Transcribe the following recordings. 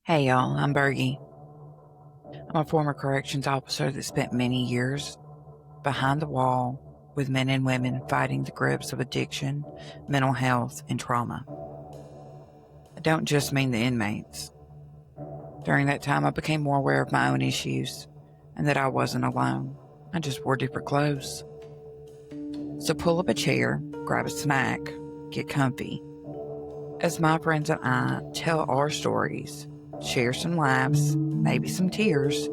Hey y'all, I'm Burgy. I'm a former corrections officer that spent many years behind the wall with men and women fighting the grips of addiction, mental health, and trauma. I don't just mean the inmates. During that time, I became more aware of my own issues and that I wasn't alone. I just wore different clothes. So pull up a chair, grab a snack, get comfy. As my friends and I tell our stories, share some laughs, maybe some tears,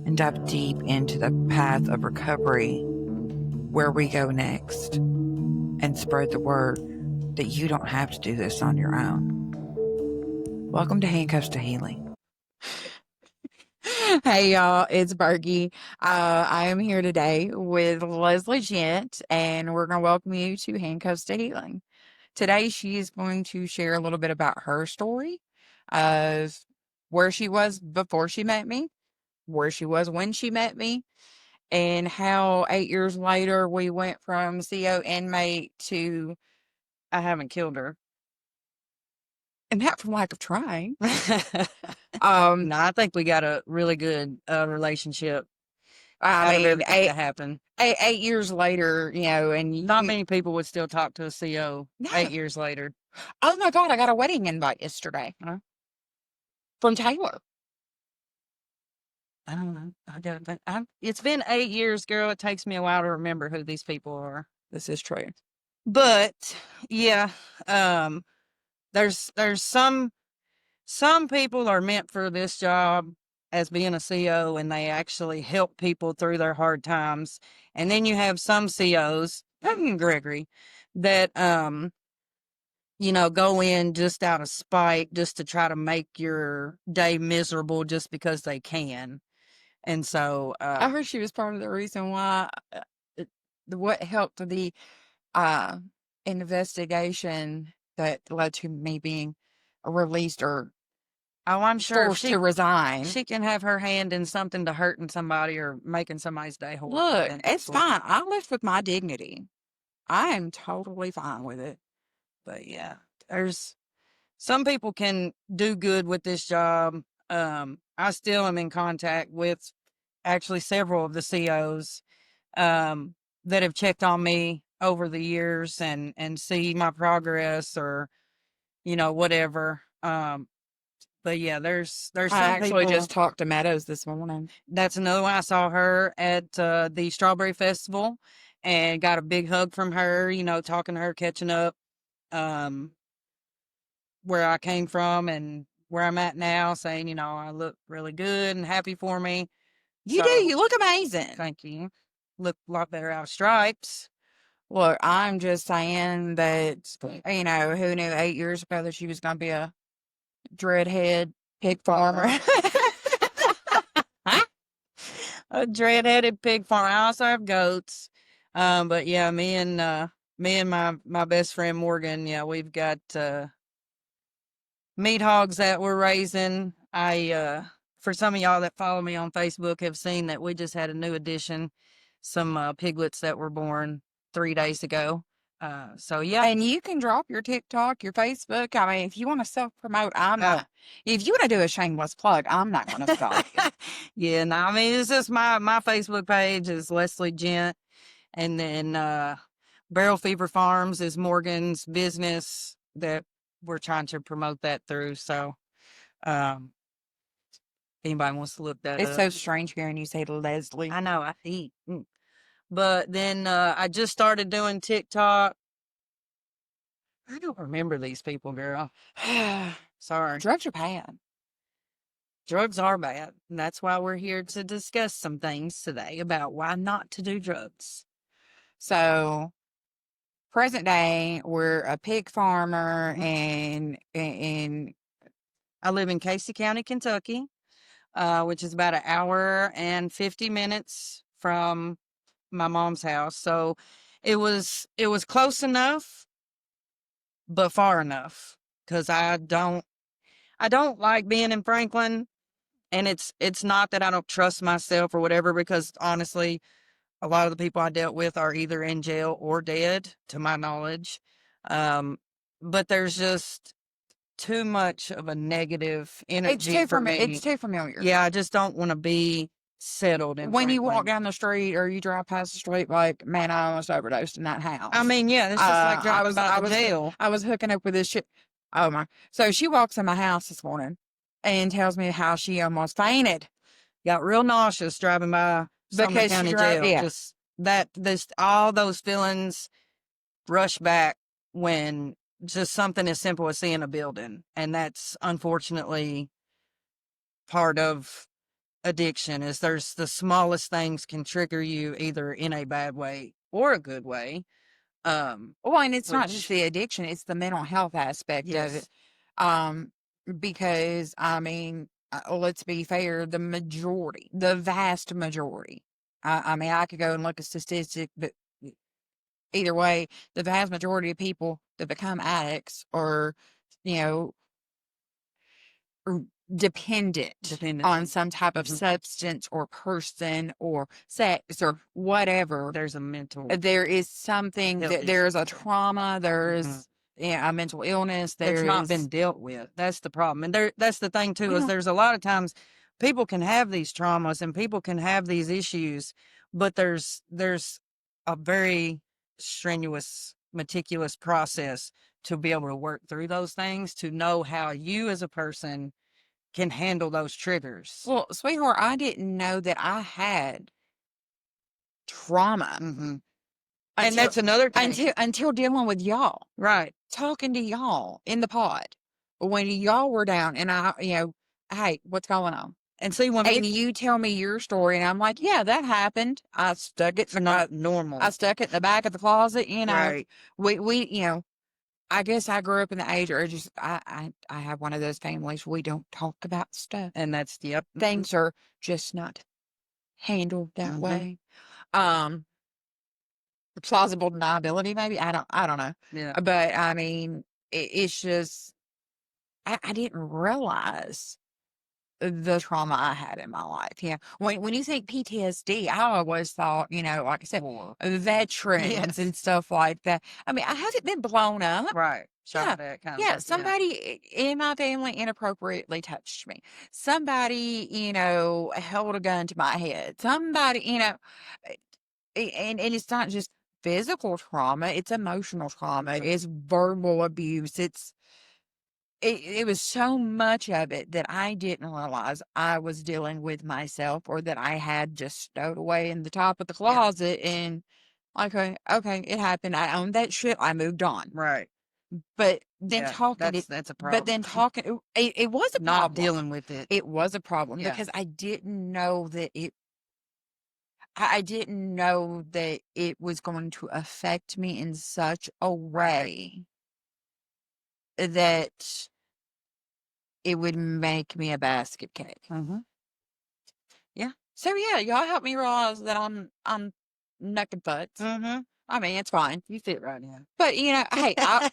and dive deep into the path of recovery, where we go next, and spread the word that you don't have to do this on your own. Welcome to Handcuffs to Healing. Hey y'all, it's Burgy. I am here today with Leslie Gent, and we're going to welcome you to Handcuffs to Healing. Today, she is going to share a little bit about her story of where she was before she met me, where she was when she met me, and how 8 years later we went from CO inmate to I haven't killed her. And not from lack of trying. No, I think we got a really good relationship I out of mean, everything that happened. 8 years later, and Not many people would still talk to a CO no. 8 years later. Oh my God, I got a wedding invite yesterday Huh? from Taylor. I don't know. It's been 8 years, girl. It takes me a while to remember who these people are. This is true. But yeah, um, there's some people are meant for this job as being a CO, and they actually help people through their hard times. And then you have some COs, Gregory, that go in just out of spite, just to try to make your day miserable just because they can. And so, I heard she was part of the reason why what helped the uh, investigation that led to me being released or oh, I'm sure if forced to resign. she can have her hand in something to hurting somebody or making somebody's day horrible. Look, then it's absolutely. fine. I left with my dignity. I am totally fine with it. But yeah, there's some people can do good with this job. I still am in contact with actually several of the COs that have checked on me over the years and see my progress or whatever. But yeah, there's I some actually people. just talked to Meadows this morning. That's another one. I saw her at the Strawberry Festival and got a big hug from her. Talking to her, catching up. Um, where I came from and where I'm at now, saying, I look really good and happy for me. You do. So, You look amazing. thank you. Look a lot better out of stripes. Look, I'm just saying that, who knew 8 years ago that she was going to be a dreadhead pig farmer? A dread-headed pig farm. I also have goats. But yeah, me and my best friend Morgan, yeah, we've got meat hogs that we're raising. For some of y'all that follow me on Facebook have seen that we just had a new addition, some piglets that were born 3 days ago. So yeah. And you can drop your TikTok, your Facebook. I mean, if you want to self promote, I'm not. If you want to do a shameless plug, I'm not going to stop you. Yeah, no, I mean, it's just my Facebook page is Leslie Gent, and then Barrel Fever Farms is Morgan's business that we're trying to promote that through. So, if anybody wants to look that It's up. so strange hearing you say Leslie. I know, I eat. But then I just started doing TikTok. I don't remember these people, girl. Sorry. Drugs are bad. Drugs are bad. And that's why we're here to discuss some things today about why not to do drugs. So, present day, we're a pig farmer, and I live in Casey County, Kentucky, which is about an hour and 50 minutes from my mom's house. So it was close enough, but far enough, because I don't like being in Franklin. And it's not that I don't trust myself or whatever, because honestly, a lot of the people I dealt with are either in jail or dead, to my knowledge. But there's just too much of a negative energy It's too for me. it's too familiar. Yeah, I just don't want to be settled in When you walk Franklin. down the street or you drive past the street, like, man, I almost overdosed in that house. I mean, yeah, it's just like driving by the jail. I was hooking up with this shit. Oh my! So she walks in my house this morning and tells me how she almost fainted. Got real nauseous driving by Sumner Because she County drove- Jail. yeah. Just all those feelings rush back when just something as simple as seeing a building, and that's unfortunately part of addiction. Is there's the smallest things can trigger you either in a bad way or a good way. Well, and it's not just Which- the addiction; it's the mental health aspect of it. Yes. Because I mean, let's be fair, the vast majority. I mean, I could go and look at statistics, but either way, the vast majority of people that become addicts are, you know, are dependent on some type of Mhm. substance or person or sex or whatever. There's a mental. There is something Health that there is a issue. trauma. There is Mhm. a mental illness. That's There not is been dealt with. That's the problem. And that's the thing too, is Well- there's a lot of times people can have these traumas and people can have these issues, but there's a very strenuous, meticulous process to be able to work through those things, to know how you as a person can handle those triggers. Well, sweetheart, I didn't know that I had trauma Mhm. until, And that's another thing. until dealing with y'all, Right. talking to y'all in the pod when y'all were down, and hey, what's going on? And see, when And you tell me your story, and I'm like, yeah, that happened. I stuck it. it's not normal. I stuck it in the back of the closet. Right. We I guess I grew up in the age, or just I have one of those families we don't talk about stuff. And that's Things are just not handled that Mhm. way. Plausible deniability, maybe. I don't know. Yeah. But I mean, it's just I didn't realize the trauma I had in my life. Yeah. When you think PTSD, I always thought, like I said, veterans Yes. and stuff like that. I mean, I haven't been blown up. Right. Shot at kind of Yeah, stuff, somebody in my family inappropriately touched me. Somebody, held a gun to my head. Somebody, and it's not just physical trauma, it's emotional trauma, it's verbal abuse, it was so much of it that I didn't realize I was dealing with myself, or that I had just stowed away in the top of the closet. And okay, it happened. I owned that shit. I moved on. Right. But then Yeah, that's a problem. But then talking, it was a Not problem. dealing with it. It was a problem Yeah. because I didn't know that I didn't know that it was going to affect me in such a way that it would make me a basket cake. Mm-hmm. Yeah. So yeah, y'all help me realize that I'm naked butts. Mm-hmm. I mean, it's fine. You fit right in. But hey, I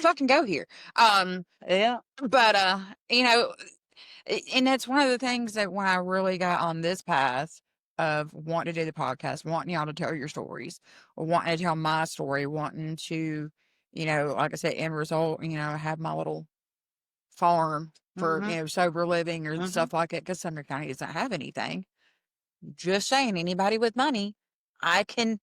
fucking go here. Yeah. But and that's one of the things that when I really got on this path of wanting to do the podcast, wanting y'all to tell your stories, or wanting to tell my story, wanting to, like I said, end result, have my little farm for, Mhm. sober living or Mhm. stuff like that, because Sumner County doesn't have anything. Just saying, anybody with money, I can,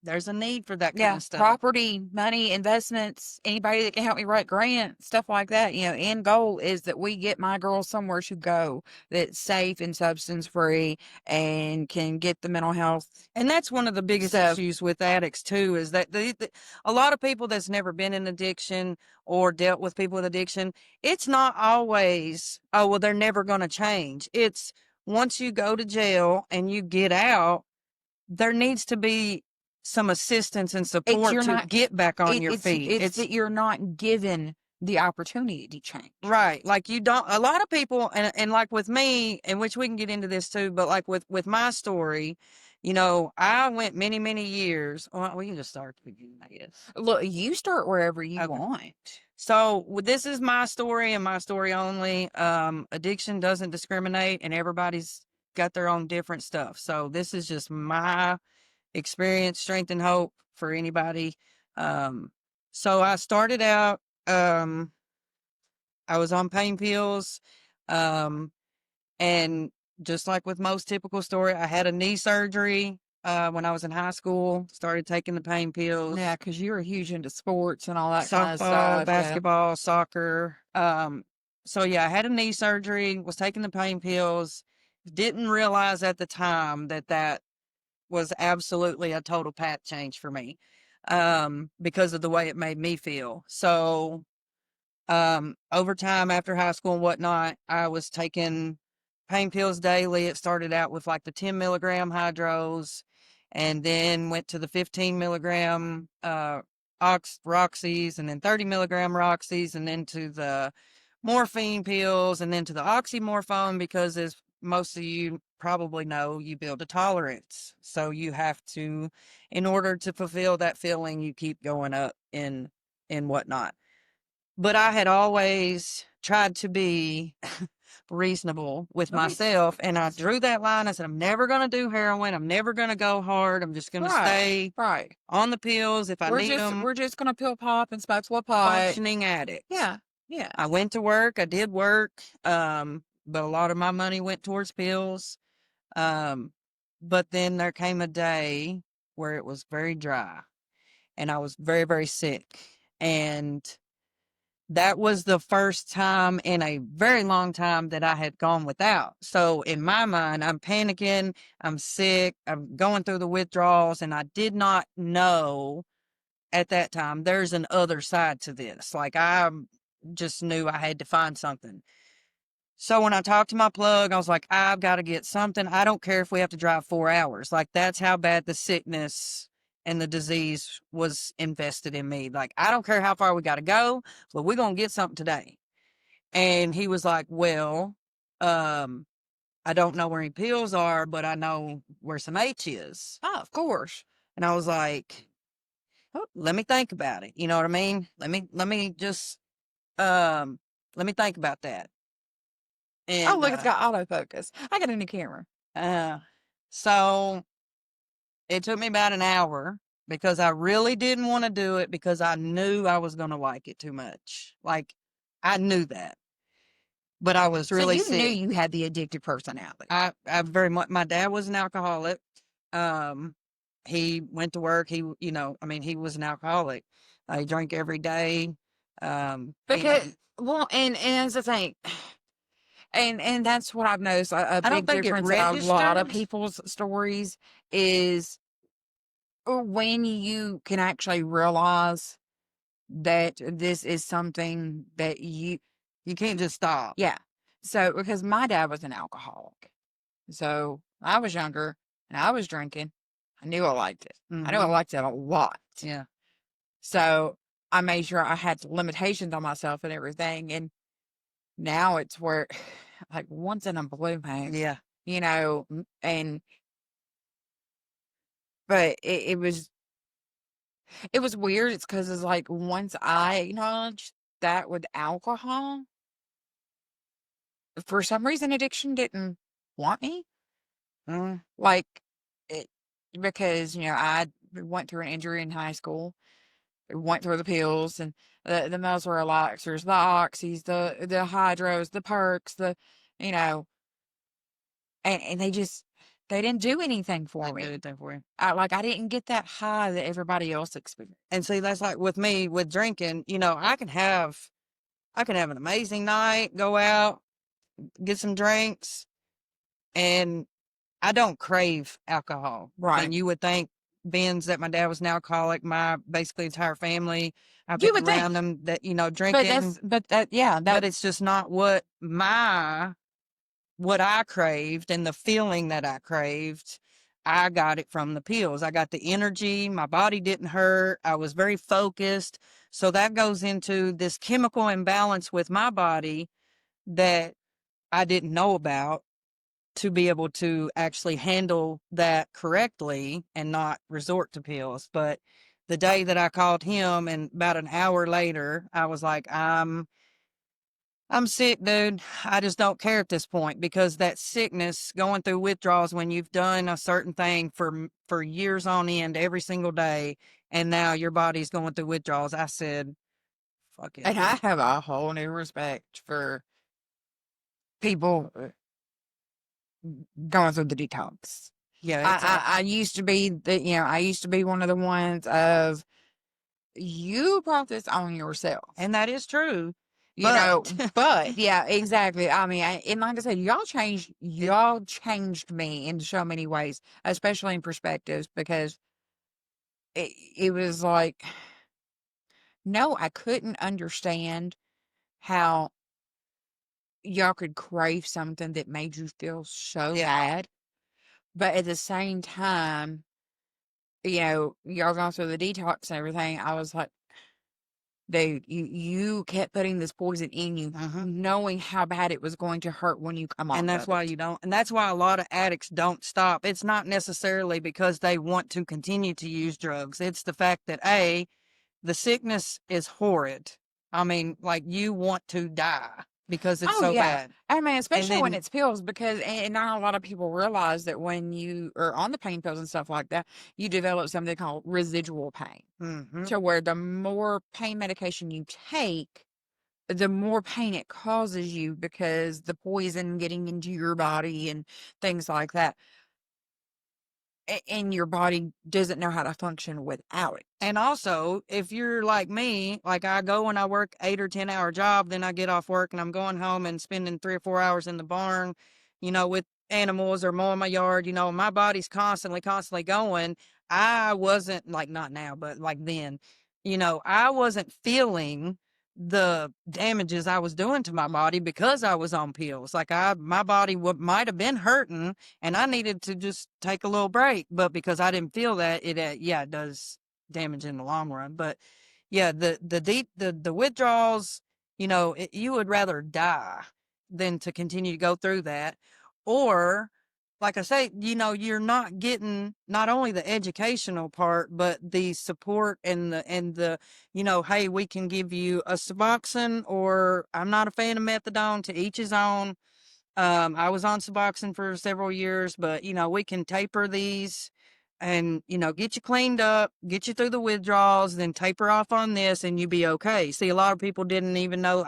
There's a need for that kind yeah, of stuff. property, money, investments, anybody that can help me write grants, stuff like that. End goal is that we get my girls somewhere to go that's safe and substance free and can get the mental health. And that's one of the biggest So- issues with addicts too, is that a lot of people that's never been in addiction or dealt with people with addiction, it's not always, oh, well, they're never going to change. It's once you go to jail and you get out, there needs to be some assistance and support you're to not- get back on your feet. It's that you're not given the opportunity to change. Right. Like you don't, a lot of people, and like with me, and which we can get into this too, but like with my story, I went many, many years. Well, we can just start at the beginning, I guess. Look, you start wherever you Okay. want. So this is my story and my story only. Addiction doesn't discriminate, and everybody's got their own different stuff. So this is just my experience, strength, and hope for anybody. So I started out, I was on pain pills. Um, and just like with most typical story, I had a knee surgery when I was in high school, started taking the pain pills. Yeah, because you were huge into sports and all that kind of Softball, stuff. Yeah. basketball, soccer. So yeah, I had a knee surgery, was taking the pain pills. Didn't realize at the time that that was absolutely a total path change for me, because of the way it made me feel. So, over time after high school and whatnot, I was taking pain pills daily. It started out with like the 10 milligram hydros, and then went to the 15 milligram Roxys, and then 30 milligram Roxys, and then to the morphine pills, and then to the oxymorphone, because as most of you probably know, you build a tolerance. So you have to, in order to fulfill that feeling, you keep going up in whatnot. But I had always tried to be reasonable with Right. myself, and I drew that line. I said, I'm never going to do heroin. I'm never going to go hard. I'm just going to stay Right. on the pills if I need them. We're just gonna pill pop and smoke a pot. Functioning addict. Yeah. Yeah. I went to work. I did work. But a lot of my money went towards pills. But then there came a day where it was very dry, and I was very, very sick. And that was the first time in a very long time that I had gone without. So in my mind, I'm panicking, I'm sick, I'm going through the withdrawals, and I did not know at that time there's an other side to this. Like, I just knew I had to find something. So when I talked to my plug, I was like, I've got to get something. I don't care if we have to drive 4 hours. Like, that's how bad the sickness and the disease was invested in me. Like, I don't care how far we got to go, but we're going to get something today. And he was like, well, I don't know where any pills are, but I know where some H is. Oh, of course. And I was like, oh, let me think about it. You know what I mean? Let me just, let me think about that. And, Oh, look, it's got autofocus. I got a new camera. So it took me about an hour, because I really didn't want to do it, because I knew I was going to like it too much. Like, I knew that, but I was really so you knew sick. you had the addictive personality. I very much, my dad was an alcoholic. He went to work. He, I mean, he was an alcoholic. He drank every day. Because, well, and that's the thing. And that's what I've noticed. A I don't big think it difference in a lot of registered. people's stories is when you can actually realize that this is something that You can't just stop. yeah. So, because my dad was an alcoholic. So I was younger and I was drinking. I knew I liked it. I knew I liked it a lot. Yeah. So I made sure I had limitations on myself and everything. And now it's where, like, once in a blue moon, Yeah. but it was weird. It's because it's like once I acknowledged that with alcohol, for some reason, addiction didn't want me. Mm. Like, it, because, I went through an injury in high school, went through the pills and the muscle relaxers, the oxys, the hydros, the perks, you know, and they didn't do anything for Didn't me. do anything for you. I didn't get that high that everybody else experienced. And see, that's like with me with drinking. I can have an amazing night, go out, get some drinks, and I don't crave alcohol. Right. And you would think, Ben's, that my dad was an alcoholic, my basically entire family, I've You been would think. around them that, But drinking. yeah, But it's just not what I craved, and the feeling that I craved. I got it from the pills. I got the energy. My body didn't hurt. I was very focused. So that goes into this chemical imbalance with my body that I didn't know about, to be able to actually handle that correctly and not resort to pills. But the day that I called him, and about an hour later, I was like, I'm I'm sick, dude. I just don't care at this point because that sickness going through withdrawals when you've done a certain thing for years on end every single day, and now your body's going through withdrawals. I said, fuck it. And I have a whole new respect for people going through the detox. Yeah, it's I used to be I used to be one of the ones of, you brought this on yourself. and that is true. You know, But but yeah, exactly. I mean, and like I said, y'all changed me in so many ways, especially in perspectives, because it was like, no, I couldn't understand how y'all could crave something that made you feel so yeah, bad. But at the same time, y'all gone through the detox and everything. I was like, dude, you kept putting this poison in you, knowing how bad it was going to hurt when you come off and that's of why it. you don't. And that's why a lot of addicts don't stop. It's not necessarily because they want to continue to use drugs. It's the fact that the sickness is horrid. I mean, like you want to die because it's Oh so yeah. bad. I mean, And especially when then, it's pills, because and not a lot of people realize that when you are on the pain pills and stuff like that, you develop something called residual pain. mhm. To where the more pain medication you take, the more pain it causes you, because the poison getting into your body and things like that. And your body doesn't know how to function without it. And also, if you're like me, like I go and I work 8 or 10 hour job, then I get off work and I'm going home and spending 3 or 4 hours in the barn, with animals or mowing my yard, my body's constantly going. I wasn't like, not now, but like then, I wasn't feeling the damages I was doing to my body because I was on pills. Like my body might have been hurting and I needed to just take a little break, but because I didn't feel that, it does damage in the long run. But yeah, the withdrawals, you would rather die than to continue to go through that. Or like I say, you're not getting not only the educational part, but the support and the hey, we can give you a Suboxone, or I'm not a fan of methadone, to each his own. I was on Suboxone for several years, but we can taper these and, get you cleaned up, get you through the withdrawals, then taper off on this and you be okay. See, a lot of people I didn't even know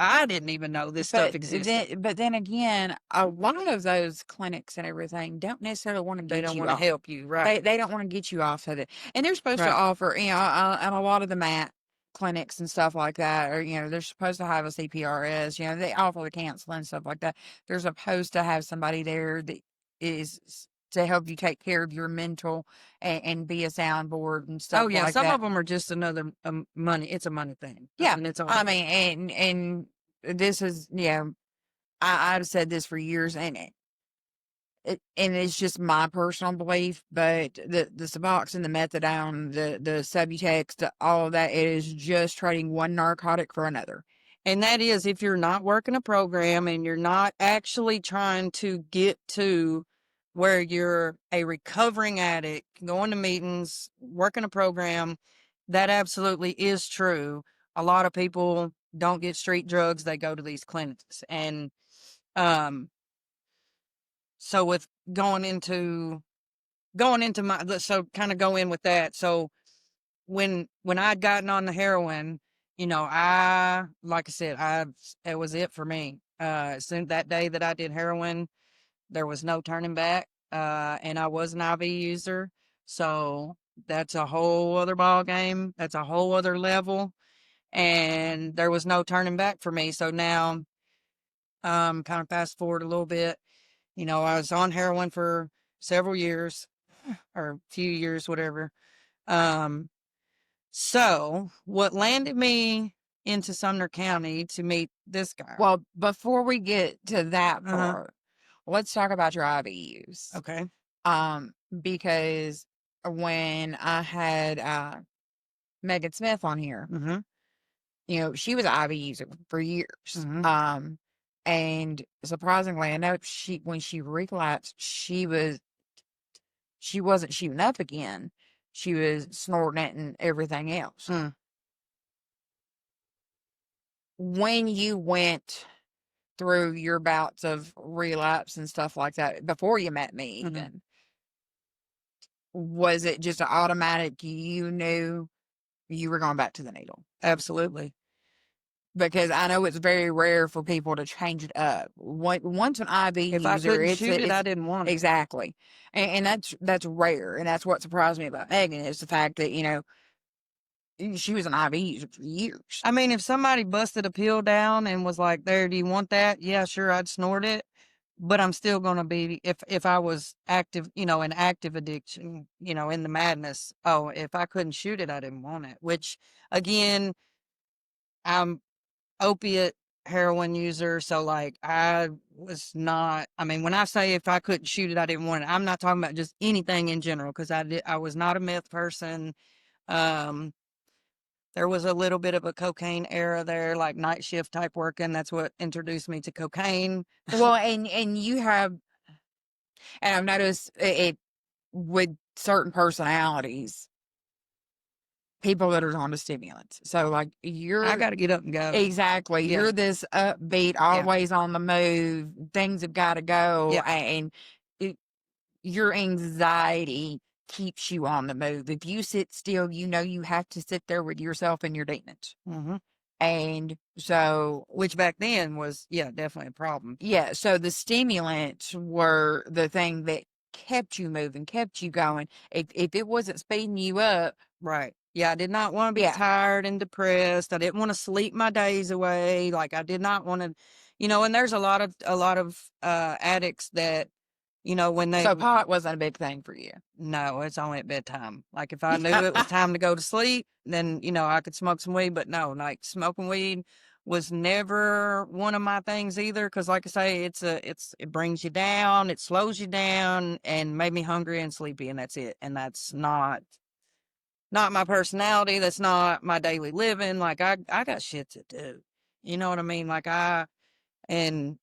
this stuff existed. But then again, a lot of those clinics and everything don't necessarily want to They get don't you want to off. help you, right? They don't want to get you off of it, and they're supposed to Right. offer, and a lot of the MAT clinics and stuff like that, or they're supposed to have a CPRS. They offer the counseling and stuff like that. They're supposed to have somebody there that is to help you take care of your mental and be a soundboard and stuff Oh yeah, like some that. of them are just another money. It's a money thing. Yeah, And it's all. I mean, and this is I've said this for years, and and it's just my personal belief, but the Suboxone, the methadone, the Subutex, all of that, it is just trading one narcotic for another. And that is if you're not working a program and you're not actually trying to get to where you're a recovering addict, going to meetings, working a program, that absolutely is true. A lot of people don't get street drugs, they go to these clinics. And so with going into so kind of go in with that. So when I'd gotten on the heroin, like I said, it was it for me. Soon that day that I did heroin, there was no turning back. And I was an IV user, so that's a whole other ball game. That's a whole other level, and there was no turning back for me. So now, kind of fast forward a little bit. I was on heroin for several years, or few years, whatever. Um, So, what landed me into Sumner County to meet this guy? Well, before we get to that Uh-huh. part, let's talk about your IV use. Okay. Because when I had Megan Smith on here, she was an IV user for years. And surprisingly enough, when she relapsed, she wasn't shooting up again. She was snorting it and everything else. When you went through your bouts of relapse and stuff like that before you met me Mhm. even, was it just an automatic you knew you were going back to the needle? Absolutely. Because I know it's very rare for people to change it up. Once an IV If I user, couldn't it's shoot it, I it's didn't want it. exactly, and that's rare, and that's what surprised me about Megan is the fact that she was an IV user for years. I mean, if somebody busted a pill down and was like, "There, do you want that?" Yeah, sure, I'd snort it. But I'm still gonna be if I was active, in active addiction, in the madness. Oh, if I couldn't shoot it, I didn't want it. Which again, I'm opiate heroin user, so like I was not. I mean, when I say if I couldn't shoot it, I didn't want it. I'm not talking about just anything in general because I was not a meth person. Um, there was a little bit of a cocaine era there, like night shift type working. That's what introduced me to cocaine. Well, and you have, and I've noticed it with certain personalities, people that are on the stimulants. So like I you're got to get up and go. exactly, Yeah. you're this upbeat, Yeah. always on the move. Things have got to go, Yeah. and your anxiety keeps you on the move. If you sit still, you have to sit there with yourself and your demons. Mm-hmm. And so, Which back then was, definitely a problem. yeah, so the stimulants were the thing that kept you moving, kept you going. If it wasn't speeding you up, Right. Yeah, I did not want to be yeah, tired and depressed. I didn't want to sleep my days away. Like I did not want to, and there's a lot of addicts that, when they so pot wasn't a big thing for you. no, it's only at bedtime. Like if I knew it was time to go to sleep, then I could smoke some weed. But no, like smoking weed was never one of my things either. Because like I say, it brings you down, it slows you down, and made me hungry and sleepy, and that's it. And that's not my personality. That's not my daily living. Like I got shit to do. You know what I mean? Like and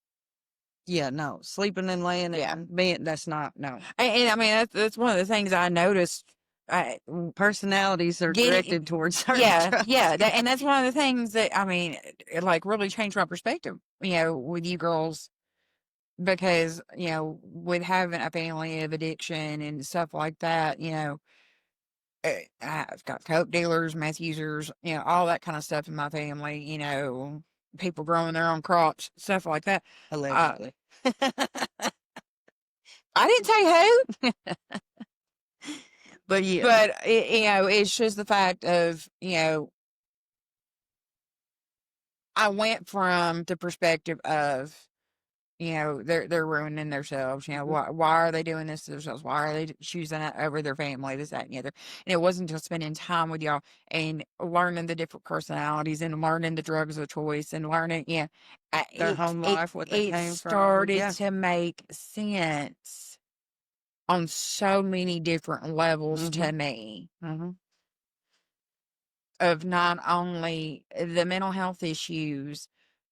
yeah, no, sleeping and laying Yeah. and being, that's not, no. And I mean, that's one of the things I noticed. Personalities are Getting- directed towards certain Yeah, drugs. yeah, and that's one of the things that I mean, it like really changed my perspective, with you girls, because with having a family of addiction and stuff like that, I've got coke dealers, meth users, all that kind of stuff in my family. People growing their own crops, stuff like that. Allegedly. I didn't say who, But yeah. but it's just the fact of I went from the perspective of, they're ruining themselves. Why are they doing this to themselves? Why are they choosing that over their family? This, that, and the other. And it wasn't just spending time with y'all and learning the different personalities and learning the drugs of choice and learning, Their home life, what they it came from. started Yeah. to make sense on so many different levels to me. Mm-hmm. Of not only the mental health issues,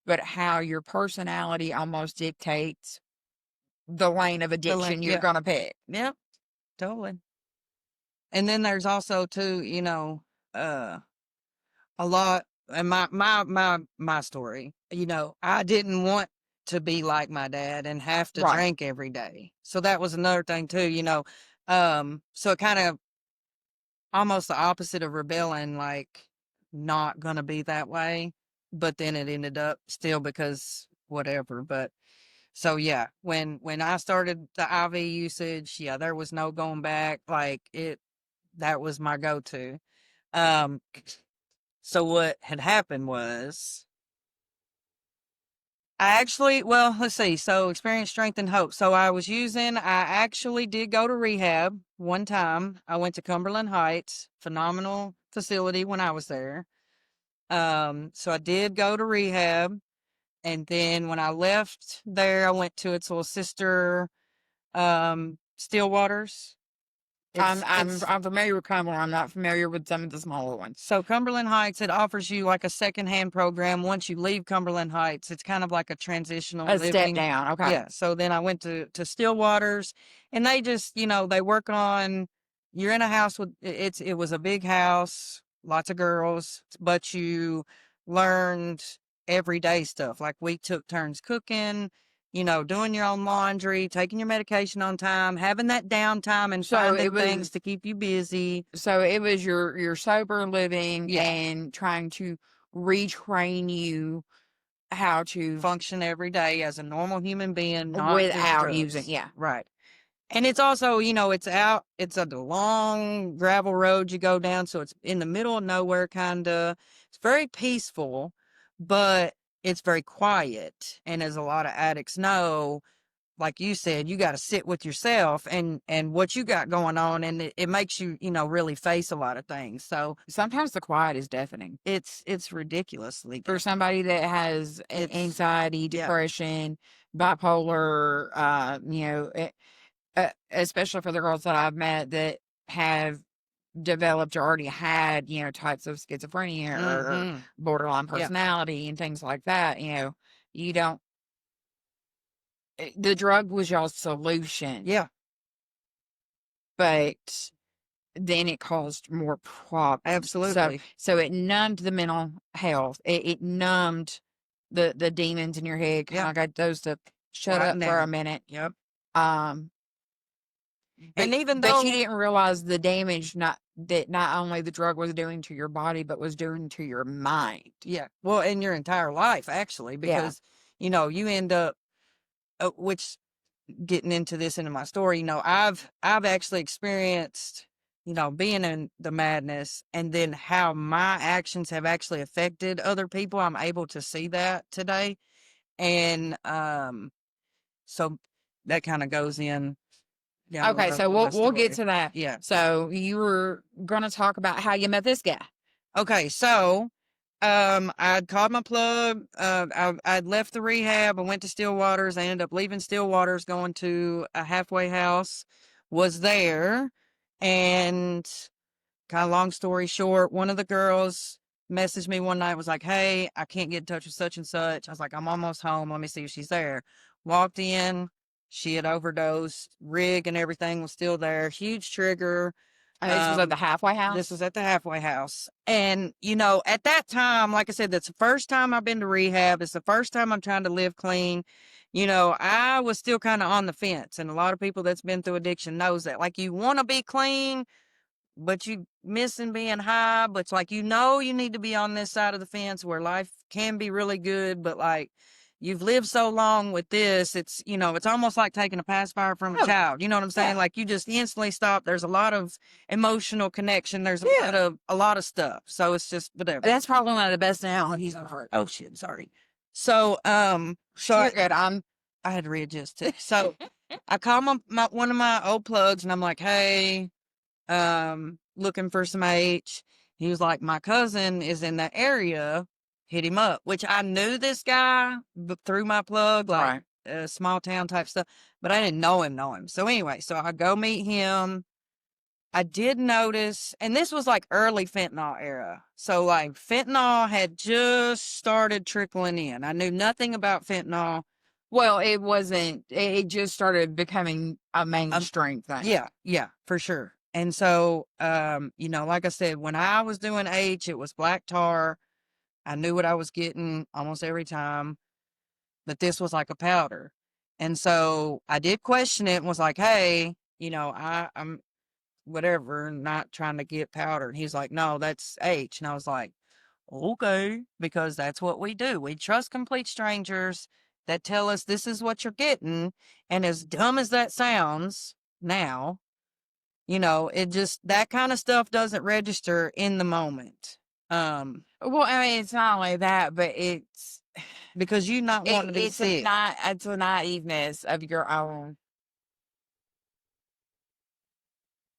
but how your personality almost dictates the lane of addiction you're yeah. going to pick. Yep. Totally. And then there's also too, a lot, and my story, I didn't want to be like my dad and have to Right. drink every day. So that was another thing too, so it kind of almost the opposite of rebelling, like not gonna be that way. But then it ended up still because whatever. But so yeah, when I started the IV usage, yeah, there was no going back. Like that was my go-to. So what had happened was let's see. So experience, strength, and hope. So I actually did go to rehab one time. I went to Cumberland Heights, phenomenal facility when I was there. So I did go to rehab. And then when I left there, I went to its little sister, Stillwaters. I'm familiar with Cumberland. I'm not familiar with some of the smaller ones. So Cumberland Heights, it offers you like a secondhand program. Once you leave Cumberland Heights, it's kind of like a transitional A step living. down. Okay. Yeah. So then I went to Stillwaters, and they just, they work on. You're in a house with it was a big house, lots of girls, but you learned everyday stuff. Like we took turns cooking, you know, doing your own laundry, taking your medication on time, having that downtime and So finding it things was to keep you busy. so it was your sober living Yeah. and trying to retrain you how to Function every day as a normal human being, not just without using, drugs. yeah. Right. And it's also, you know, it's a long gravel road you go down. So it's in the middle of nowhere, kind of. It's very peaceful, but it's very quiet. And as a lot of addicts know, like you said, you got to sit with yourself and what you got going on. And it makes you, you know, really face a lot of things. So Sometimes the quiet is deafening. it's ridiculously For somebody that has It's- anxiety, yeah. depression, bipolar, especially for the girls that I've met that have developed or already had, types of schizophrenia or Mhm. borderline Yeah. personality and things like that, you don't, the drug was y'all's solution, Yeah. but then it caused more problems. Absolutely. So it numbed the mental health. It numbed the demons in your head, kind Yeah. of got those to shut Quieten up for a down. minute. Yep. Um, And even but you though, didn't realize the damage not only the drug was doing to your body, but was doing to your mind. yeah, well, in your entire life, actually, Yeah. because, you know, you end up, which getting into this into my story, you know, I've actually experienced, you know, being in the madness and then how my actions have actually affected other people. I'm able to see that today. And, so that kind of goes in down the Okay, road so with my we'll get story. to that. Yeah. So you were gonna talk about how you met this guy. Okay, so I'd called my plug. I'd left the rehab. I went to Stillwater's. I ended up leaving Stillwater's, going to a halfway house. Was there, and kind of long story short, one of the girls messaged me one night. Was like, "Hey, I can't get in touch with such and such." I was like, "I'm almost home. Let me see if she's there." Walked in. She had overdosed. Rig and everything was still there. Huge trigger. And this was at the halfway house. This was at the halfway house. And, you know, at that time, like I said, that's the first time I've been to rehab. It's the first time I'm trying to live clean. You know, I was still kind of on the fence. And a lot of people that's been through addiction knows that. Like, you want to be clean, but you missing being high. But it's like, you know, you need to be on this side of the fence where life can be really good. But like, you've lived so long with this, it's, you know, it's almost like taking a pacifier from a Oh, child. You know what I'm saying? yeah. Like, you just instantly stop. There's a lot of emotional connection. There's Yeah. a lot of stuff. So it's just whatever. That's probably one of the best analogies I've heard. Oh shit, sorry. So You're good. I had to readjust too. So I called my one of my old plugs and I'm like, "Hey, looking for some H." He was like, "My cousin is in that area. Hit him up." Which I knew this guy through my plug, like small town type stuff, but I didn't know him. So anyway, so I go meet him. I did notice, and this was like early fentanyl era. So like fentanyl had just started trickling in. I knew nothing about fentanyl. Well, it wasn't. It just started becoming a mainstream thing. Yeah, for sure. And so, you know, like I said, when I was doing H, it was black tar. I knew what I was getting almost every time, but this was like a powder. And so I did question it and was like, "Hey, you know, I'm whatever, not trying to get powder." And he's like, "No, that's H." And I was like, "Okay," because that's what we do. We trust complete strangers that tell us this is what you're getting. And as dumb as that sounds now, you know, it just, that kind of stuff doesn't register in the moment. Well, I mean, it's not only that, but it's Because you not wanting to be sick. it's a naiveness of your own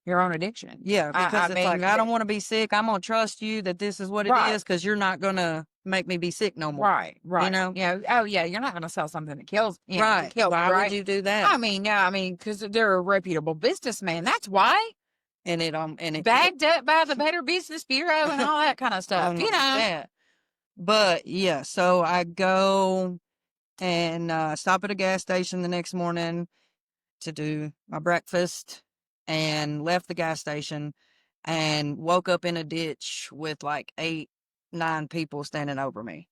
addiction. Yeah, because I it's like, mean, I don't want to be sick. I'm going to trust you that this is what it Right. is because you're not going to make me be sick no more. right, You know? oh yeah, you're not going to sell something that kills, Right. to kill me, Why right? would you do that? I mean, because they're a reputable businessman. That's why. And it Bagged up by the Better Business Bureau and all that kind of I stuff, don't understand. But yeah, so I go and stop at a gas station the next morning to do my breakfast and left the gas station and woke up in a ditch with like 8, 9 people standing over me.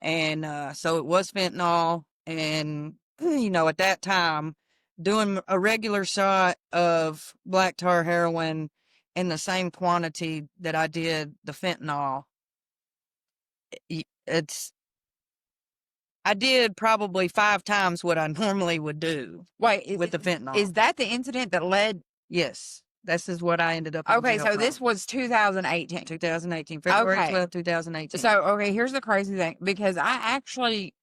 And so it was fentanyl. And, at that time, doing a regular shot of black tar heroin in the same quantity that I did the fentanyl, it's I did probably 5 times what I normally would do Wait, with the fentanyl. is that the incident that led? Yes. This is what I ended up in Okay, jail so from. this was 2018. 2018, February Okay. 12th, 2018. So, okay, here's the crazy thing, because I actually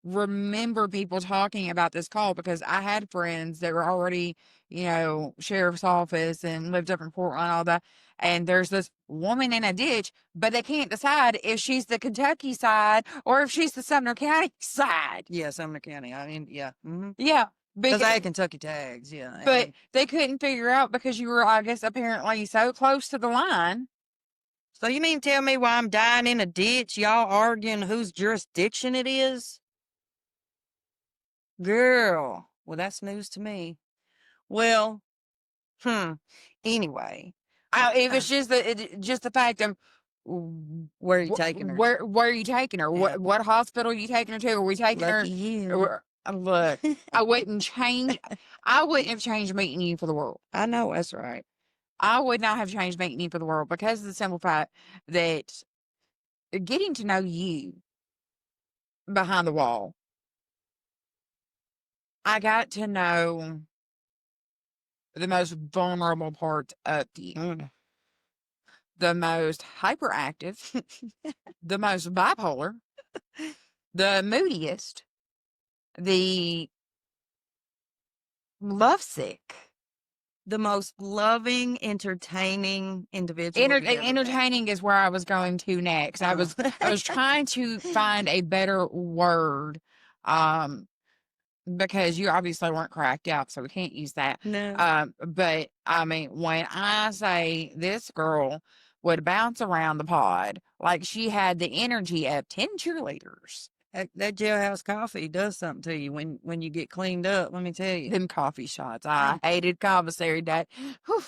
remember people talking about this call, because I had friends that were already, sheriff's office and lived up in Portland, all that. And there's this woman in a ditch, but they can't decide if she's the Kentucky side or if she's the Sumner County side. Yeah, Sumner County. I mean, yeah. Yeah. Because I had Kentucky tags, yeah. But they couldn't figure out because you were, I guess, apparently so close to the line. So you mean tell me why I'm dying in a ditch, y'all arguing whose jurisdiction it is? Girl. Well, that's news to me. Well, anyway. It was just the fact of Where are you taking her? where are you taking her? Yeah. What hospital are you taking her to? Are we taking her? Lucky you. Look, I wouldn't have changed meeting you for the world. I know, that's right. I would not have changed meeting you for the world, because of the simple fact that getting to know you behind the wall, I got to know the most vulnerable parts of you, the most hyperactive, the most bipolar, the moodiest, the lovesick. The most loving, entertaining individual. Entertaining is where I was going to next. I was trying to find a better word, because you obviously weren't cracked out, so we can't use that. No. But I mean, when I say this girl would bounce around the pod like she had the energy of 10 cheerleaders. That jailhouse coffee does something to you when you get cleaned up, let me tell you. Them coffee shots. I hated commissary day. Whew.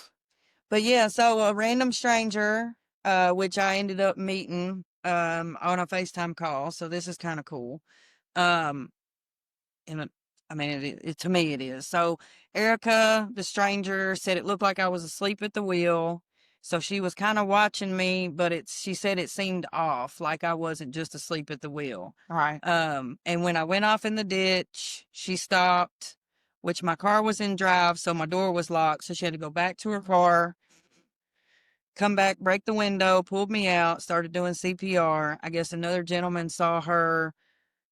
But yeah, so a random stranger, which I ended up meeting on a FaceTime call, so this is kind of cool. And I mean, to me it is. So Erica, the stranger, said it looked like I was asleep at the wheel. So she was kind of watching me, but she said it seemed off, like I wasn't just asleep at the wheel. Right. And when I went off in the ditch, she stopped, which my car was in drive, so my door was locked. So she had to go back to her car, come back, break the window, pulled me out, started doing CPR. I guess another gentleman saw her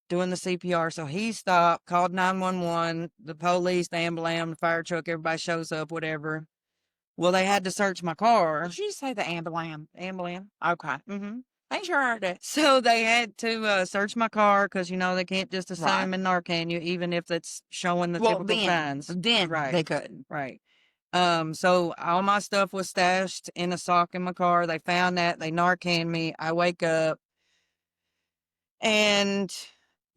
doing the CPR, so he stopped, called 911, the police, the ambulance, the fire truck, everybody shows up, whatever. Well, they had to search my car. Did you say the ambulance? Ambulance. Okay. Make sure I heard that. So they had to search my car because, they can't just assign and Narcan you, even if it's showing the typical signs. Then Right. they couldn't. Right. So all my stuff was stashed in a sock in my car. They found that. They Narcan me. I wake up and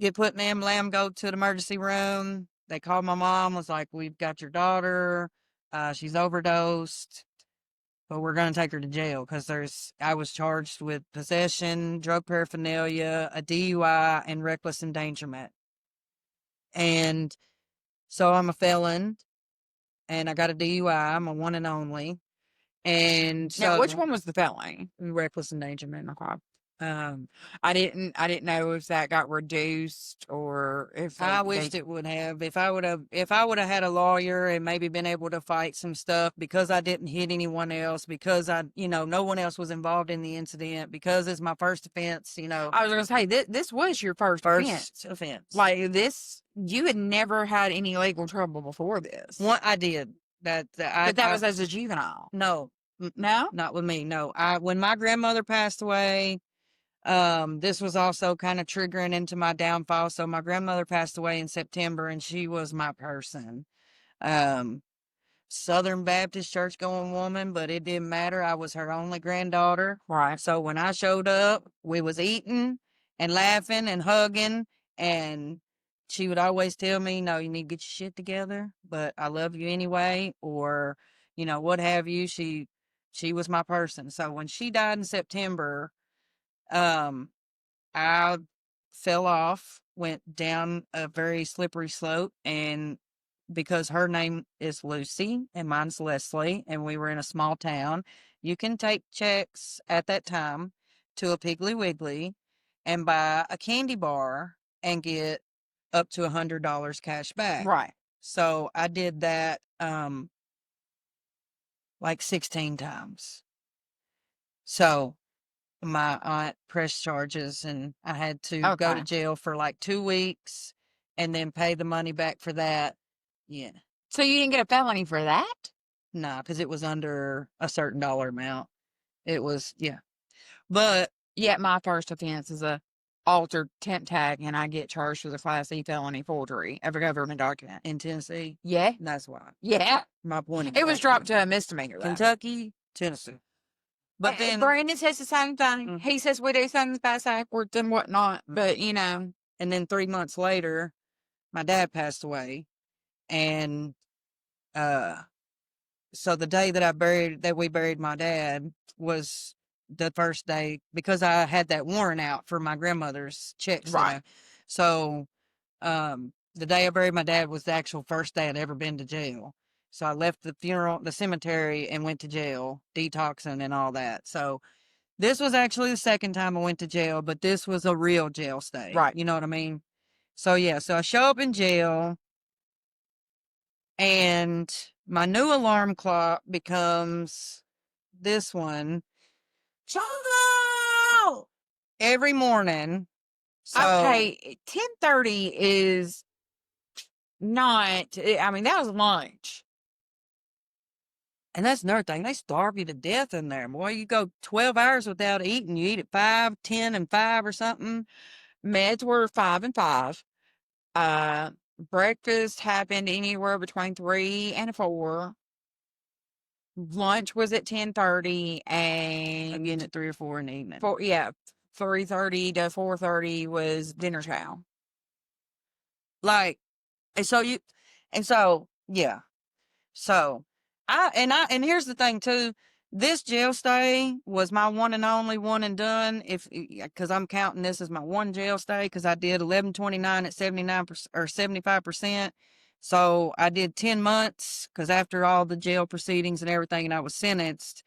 get put in the ambulance, go to the emergency room. They called my mom, was like, we've got your daughter. She's overdosed, but we're going to take her to jail because I was charged with possession, drug paraphernalia, a DUI, and reckless endangerment. And so I'm a felon, and I got a DUI. I'm a one and only. And so Now, which one was the felony? reckless endangerment. Okay. I didn't know if that got reduced or if I wished it would have. If I would have had a lawyer and maybe been able to fight some stuff because I didn't hit anyone else, because no one else was involved in the incident, because it's my first offense, I was gonna say this was your first offense. Like this, you had never had any legal trouble before this. What I did that was as a juvenile. No, no, not with me. No, when my grandmother passed away. This was also kind of triggering into my downfall. So my grandmother passed away in September, and she was my person. Southern Baptist church going woman, but it didn't matter. I was her only granddaughter. Right. So when I showed up, we was eating and laughing and hugging, and she would always tell me, no, you need to get your shit together, but I love you anyway, or, what have you. She was my person. So when she died in September, I fell off, went down a very slippery slope, and because her name is Lucy and mine's Leslie, and we were in a small town, you can take checks at that time to a Piggly Wiggly and buy a candy bar and get up to $100 cash back. Right. So I did that like 16 times. So my aunt pressed charges, and I had to go to Okay. jail for like 2 weeks and then pay the money back for that. Yeah. So you didn't get a felony for that? Nah, because it was under a certain dollar amount. It was, yeah. But Yet my first offense is a altered temp tag, and I get charged with a Class E felony forgery of a government document. in Tennessee, Yeah. that's why. Yeah. My point It was exactly. dropped to a misdemeanor, though. Kentucky, Tennessee. But then, Brandon says the same thing. Mm. He says we do things backwards and whatnot, but you know. and then 3 months later, my dad passed away. And so the day that we buried my dad was the first day, because I had that warrant out for my grandmother's checks. Right. So the day I buried my dad was the actual first day I'd ever been to jail. So I left the cemetery, and went to jail, detoxing and all that. So this was actually the second time I went to jail, but this was a real jail stay. Right. You know what I mean? So yeah, so I show up in jail, and my new alarm clock becomes this one every morning. So, Okay, 10:30 is not. I mean, that was lunch. and that's another thing. They starve you to death in there. Boy, you go 12 hours without eating. You eat at 5, 10, and 5 or something. Meds were 5 and 5. Breakfast happened anywhere between 3 and 4. Lunch was at 10:30, and Again at 3 or 4 in the evening. 3:30 to 4:30 was dinner chow. Like, and so yeah. So and here's the thing too. This jail stay was my one and only one and done. Because I'm counting this as my one jail stay, because I did 1129 at 79% or 75%. So I did 10 months, because after all the jail proceedings and everything, and I was sentenced.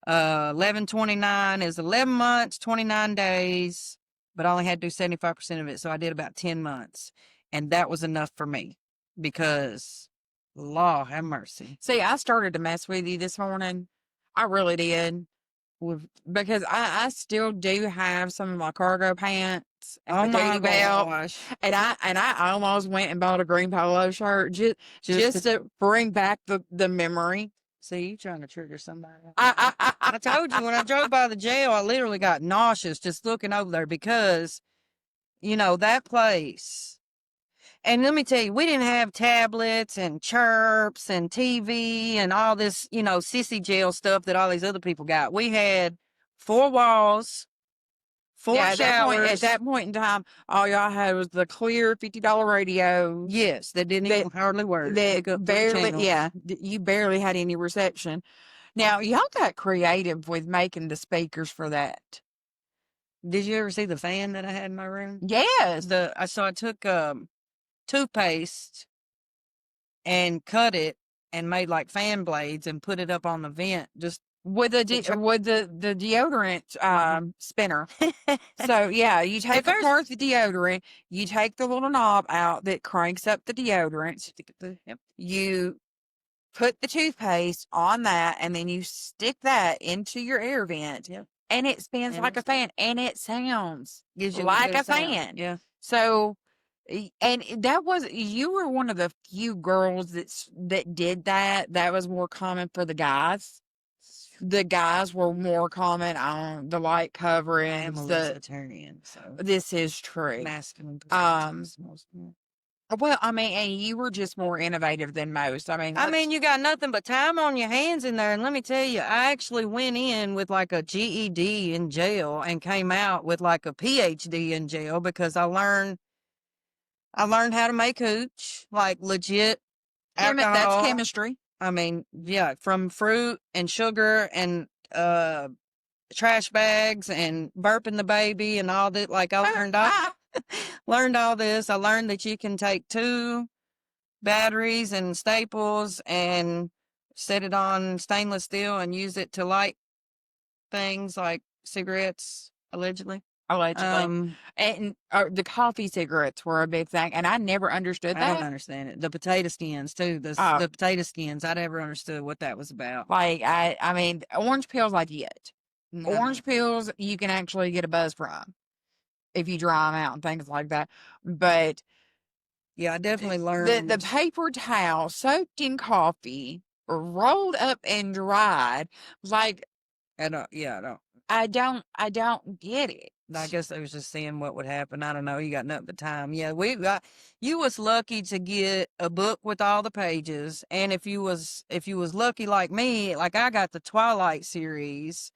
1129 is 11 months, 29 days, but I only had to do 75% of it. So I did about 10 months, and that was enough for me, because Law have mercy. See, I started to mess with you this morning. I really did. Because I still do have some of my cargo pants and Oh my my duty belt. gosh. And I almost went and bought a green polo shirt just to bring back the memory. See, you trying to trigger somebody. I I told you, when I drove by the jail, I literally got nauseous just looking over there, because, that place. And let me tell you, we didn't have tablets and chirps and TV and all this, sissy jail stuff that all these other people got. We had 4 walls, 4 yeah, showers. at that point in time, all y'all had was the clear $50 radio. Yes, that didn't even hardly work. That barely, you barely had any reception. Now, y'all got creative with making the speakers for that. Did you ever see the fan that I had in my room? Yes. So I took toothpaste and cut it and made like fan blades and put it up on the vent, just with the deodorant spinner. So yeah, you take apart the deodorant, you take the little knob out that cranks up the deodorant. You put the toothpaste on that, and then you stick that into your air vent. Yep. And it spins like a fan, and it sounds gives you like a sound. fan. Yeah. So, and you were one of the few girls that did that. That was more common for the guys. The guys were more common on the light coverings. I'm a vegetarian, so this is true. Masculine. Well, I mean, and you were just more innovative than most. I mean, you got nothing but time on your hands in there. And let me tell you, I actually went in with like a GED in jail and came out with like a PhD in jail, because I learned how to make hooch, like legit alcohol. That's chemistry. I mean, yeah, from fruit and sugar and trash bags and burping the baby and all that. Like, I learned all. learned all this. I learned that you can take 2 batteries and staples and set it on stainless steel and use it to light things like cigarettes, allegedly. Allegedly. And the coffee cigarettes were a big thing, and I never understood I don't that. understand it. The potato skins too. Oh. The potato skins. I never understood what that was about. Like, I mean, orange pills I get. No. Orange pills you can actually get a buzz from if you dry them out and things like that. But Yeah, I definitely learned. the paper towel soaked in coffee, rolled up and dried, like, I don't. Yeah, I don't. I don't get it. I guess they was just seeing what would happen. I don't know. You got nothing but time. Yeah, we got. You was lucky to get a book with all the pages, and if you was lucky like me, like I got the Twilight series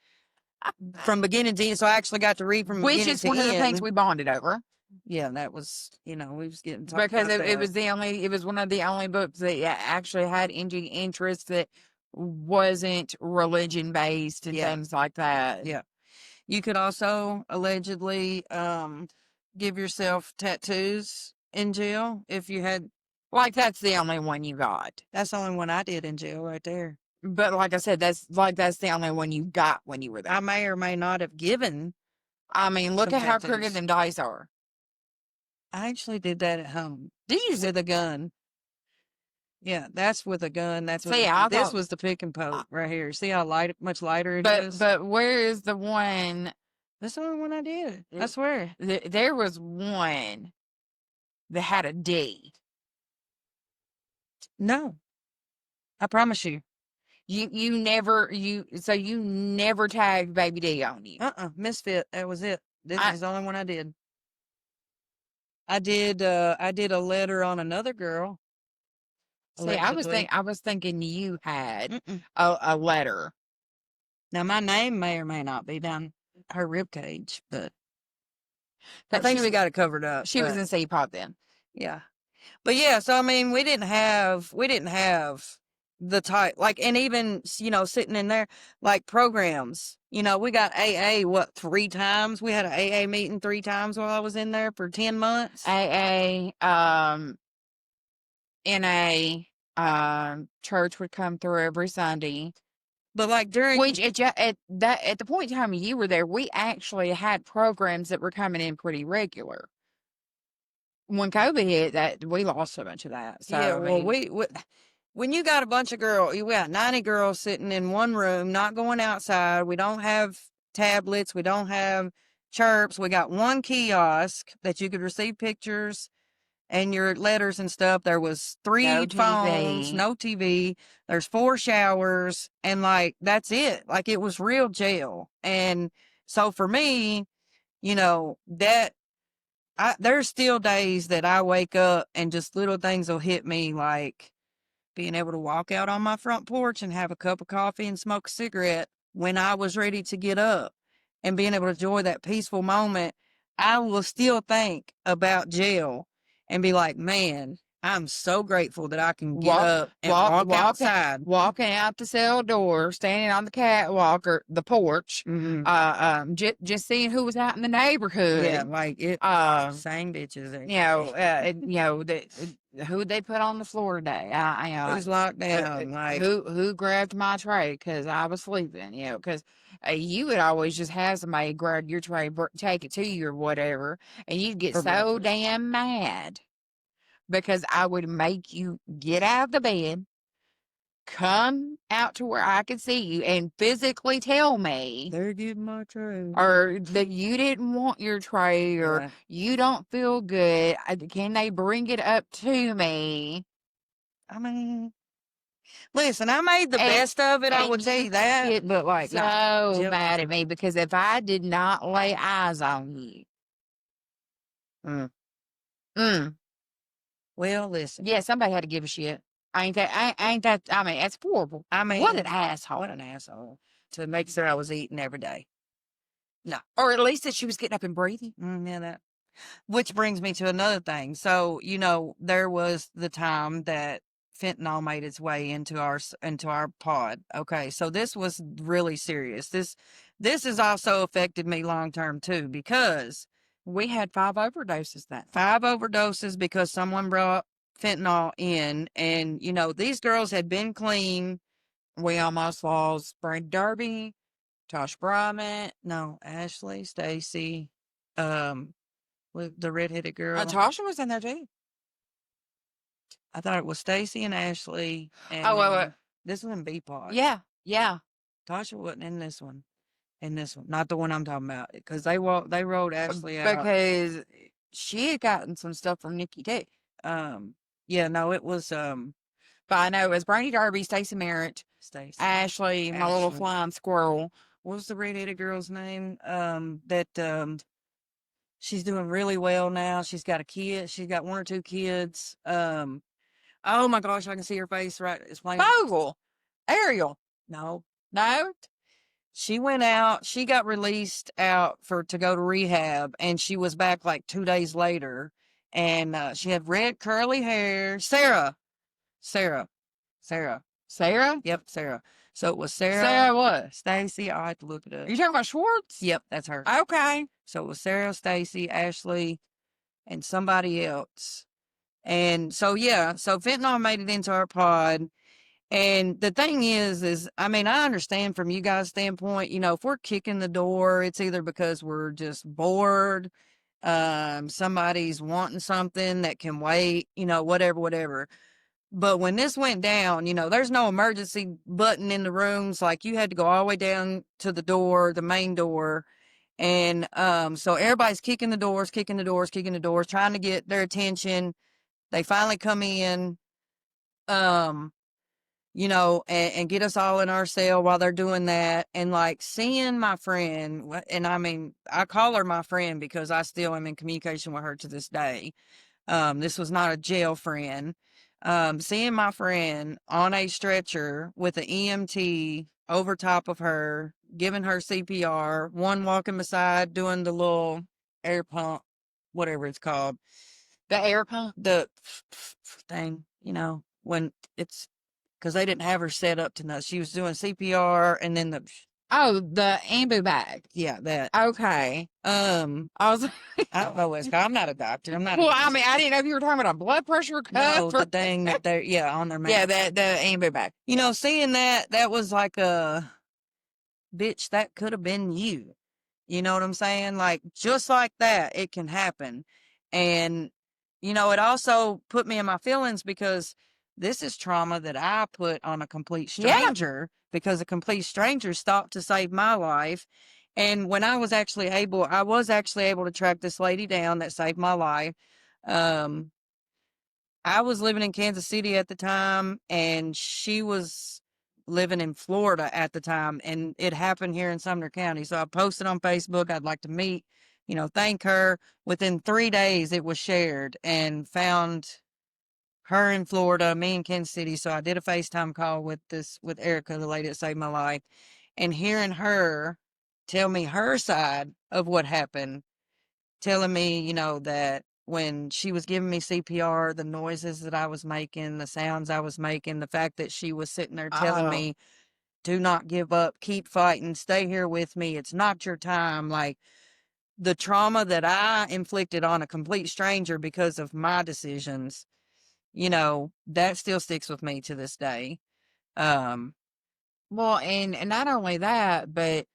from beginning to end. So I actually got to read from Which beginning is to one of the things end. we bonded over. Yeah, that was, we was getting Because about it that. was it was one of the only books that actually had any interest that wasn't religion based and Yeah. things like that. Yeah. You could also allegedly give yourself tattoos in jail if you had. Like, that's the only one you got. That's the only one I did in jail right there. But like I said, that's the only one you got when you were there. I may or may not have given. I mean, look some at how tattoos. crooked them dice are. I actually did that at home. Did you? With a gun. Yeah, that's with a gun. That's with See, this was the pick and poke right here. See how much lighter it is? But where is the one? That's the only one I did. I swear. There was one that had a D. No. I promise you. You never tagged Baby D on you. Misfit. That was it. This is the only one I did. I did a letter on another girl. See, I was thinking you had a letter. Now my name may or may not be down her rib cage, but I think we got it covered up. She was in C-Pop then. Yeah. But yeah, so I mean, we didn't have the type, like, and even, sitting in there, like, programs, we got AA, 3 times? We had an AA meeting 3 times while I was in there for 10 months. AA, NA, church would come through every Sunday. But like during which at the point in time you were there, we actually had programs that were coming in pretty regular. When COVID hit, that we lost a bunch of that. So yeah, well, we when you got a bunch of girls, you got 90 girls sitting in one room, not going outside. We don't have tablets. We don't have chirps. We got one kiosk that you could receive pictures and your letters and stuff. There was 3 phones, no TV. There's 4 showers, and like that's it. Like it was real jail. And so for me, there's still days that I wake up and just little things will hit me, like being able to walk out on my front porch and have a cup of coffee and smoke a cigarette when I was ready to get up, and being able to enjoy that peaceful moment. I will still think about jail and be like, man, I'm so grateful that I can get up and walk outside. Walking out the cell door, standing on the catwalk or the porch, just seeing who was out in the neighborhood. Yeah, like it. Same bitches. Who they put on the floor today? Who's locked down? Like who grabbed my tray because I was sleeping? Because you would always just have somebody grab your tray, take it to you or whatever, and you'd get so damn mad because I would make you get out of the bed, come out to where I could see you, and physically tell me they're getting my tray, or that you didn't want your tray, or you don't feel good. Can they bring it up to me? I mean, listen, I made the best of it. I will tell you that. But like, so mad at me because if I did not lay eyes on you, well, listen. Yeah, somebody had to give a shit. Ain't that? I mean, that's horrible. I mean, what an asshole. What an asshole to make sure I was eating every day. No, or at least that she was getting up and breathing. Yeah, that. Which brings me to another thing. So there was the time that fentanyl made its way into our pod. Okay, so this was really serious. This has also affected me long term too, because We had 5 overdoses that night. 5 overdoses because someone brought fentanyl in, and these girls had been clean. We almost lost Brady Derby, Tosh Bryant. No, Ashley, Stacy, with the redheaded girl. Tasha was in there too. I thought it was Stacy and Ashley. And Oh, wait. this was in B pod. Yeah. Tasha wasn't in this one. Not the one I'm talking about, because they rolled Ashley out. Because she had gotten some stuff from Nikki too. Yeah, no, it was But I know it was Brady Derby, Stacey Merritt, Stacy. Ashley, my little Ashley. flying squirrel. What was the redheaded girl's name? She's doing really well now. She's got a kid. She's got 1 or 2 kids. Oh my gosh, I can see her face right. It's playing. Bogle. Ariel. No. She went out. She got released out to go to rehab, and she was back like 2 days later. And she had red curly hair. Sarah. Yep, Sarah. So it was Sarah. Sarah what? Stacy. I have to look it up. Are you talking about Schwartz? Yep, that's her. Okay. So it was Sarah, Stacy, Ashley, and somebody else. And so fentanyl made it into our pod. And the thing is, I mean, I understand from you guys' standpoint, if we're kicking the door, it's either because we're just bored, somebody's wanting something that can wait, whatever. But when this went down, there's no emergency button in the rooms. Like, you had to go all the way down to the door, the main door. And so everybody's kicking the doors, trying to get their attention. They finally come in, and get us all in our cell while they're doing that. And like seeing my friend, and I mean, I call her my friend because I still am in communication with her to this day. This was not a jail friend. Seeing my friend on a stretcher with an EMT over top of her, giving her CPR, one walking beside doing the little air pump, whatever it's called. The air pump? The thing, when it's, because they didn't have her set up to know. She was doing CPR, and then the ambu bag. Yeah, that. Okay. I was I don't know what it's called. I'm not a doctor. I'm not. Well, I mean, I didn't know if you were talking about a blood pressure cuff. No, the thing that they're on their mouth. Yeah, the ambu bag. Seeing that was like a bitch. That could have been you. You know what I'm saying? Like, just like that, it can happen. And it also put me in my feelings, because this is trauma that I put on a complete stranger, because a complete stranger stopped to save my life. And when I was actually able to track this lady down that saved my life. I was living in Kansas City at the time, and she was living in Florida at the time, and it happened here in Sumner County. So I posted on Facebook, I'd like to meet, thank her. Within 3 days, it was shared, and found her in Florida, me in Kansas City. So I did a FaceTime call with Erica, the lady that saved my life, and hearing her tell me her side of what happened, telling me, that when she was giving me CPR, the noises that I was making, the sounds I was making, the fact that she was sitting there telling me, do not give up, keep fighting, stay here with me, it's not your time. Like, the trauma that I inflicted on a complete stranger because of my decisions, that still sticks with me to this day. Well, and not only that, but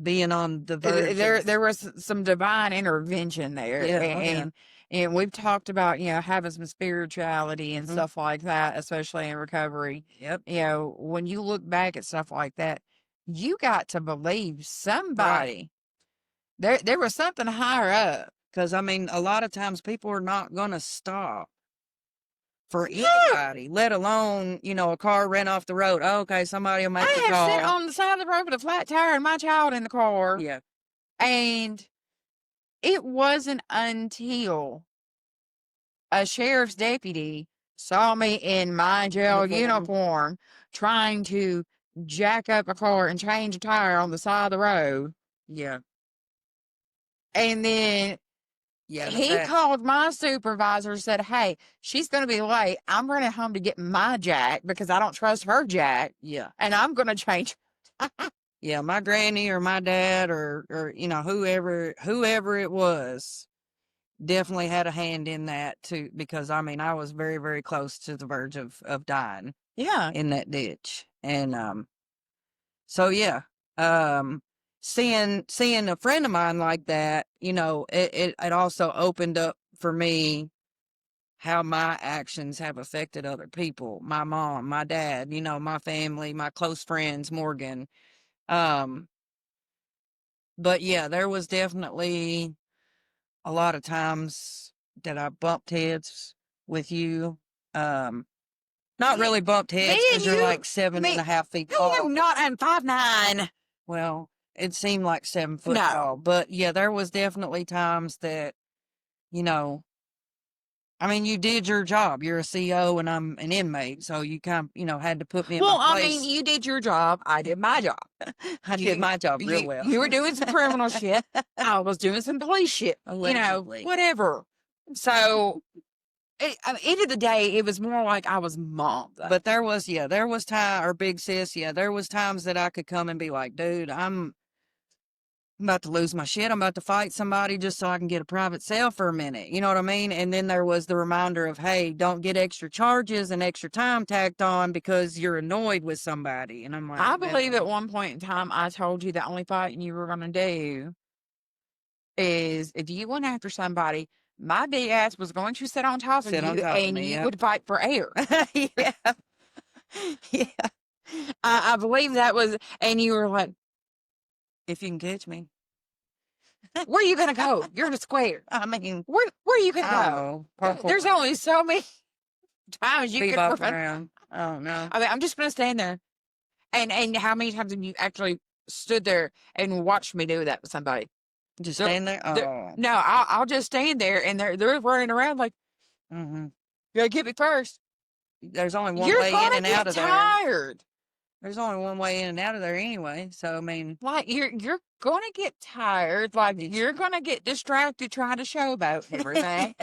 being on the verge. There was some divine intervention there. Yeah, and we've talked about, having some spirituality and stuff like that, especially in recovery. Yep. When you look back at stuff like that, you got to believe somebody. Right. There was something higher up. Because, I mean, a lot of times people are not going to stop for anybody, let alone, a car ran off the road. Oh, okay, somebody will make the call. I have sit on the side of the road with a flat tire and my child in the car. Yeah. And it wasn't until a sheriff's deputy saw me in my jail uniform trying to jack up a car and change a tire on the side of the road. Yeah. And then he called my supervisor and said, hey, she's going to be late. I'm running home to get my jack because I don't trust her jack. Yeah. And I'm going to change. yeah, my granny or my dad or you know, whoever it was definitely had a hand in that too, because I mean, I was very, very close to the verge of dying Yeah. in that ditch. And so yeah, um seeing a friend of mine like that, you know, it also opened up for me how my actions have affected other people. My mom, my dad, you know, my family, my close friends, Morgan. Um but yeah, there was definitely a lot of times that I bumped heads with you. Um Not Me, really bumped me heads and because you're you, like seven me, and a half feet no, tall. not, I'm 5'9". Well, it seemed like 7 foot No. tall, but yeah, there was definitely times that, you know, I mean, you did your job. You're a CO and I'm an inmate, so you kind of, you know, had to put me in my Well, I mean, place. you did your job. I did my job. I did my job real well. You were doing some criminal shit. I was doing some police shit. You know, Allegedly. whatever. So, I mean, end of the day, it was more like I was mom. But there was time, or big sis, there was times that I could come and be like, dude, I'm about to lose my shit. I'm about to fight somebody just so I can get a private cell for a minute. You know what I mean? And then there was the reminder of, hey, don't get extra charges and extra time tacked on because you're annoyed with somebody. And I'm like, I believe at one point in time, I told you the only fighting you were going to do is if you went after somebody, my big ass was going to sit on top of sit on you top of and me. you Yep. would fight for air. Yeah. Yeah. I believe that was, and you were like, If you can catch me. where are you going to go? You're in a square. I mean, Where are you going to I don't go? know. There's Parkour. only so many times you could Bebop run. around. I don't know. I mean, I'm just going to stand there. And how many times have you actually stood there and watched me do that with somebody? Just They're- stand there? Oh. No, I'll just stand there and they're running around like, Mm-hmm. you gotta get me first. There's only one You're way in gonna and out get of there. tired. There's only one way in and out of there anyway. So, I mean, Like you're gonna get tired. Like you're gonna get distracted trying to showboat and everything.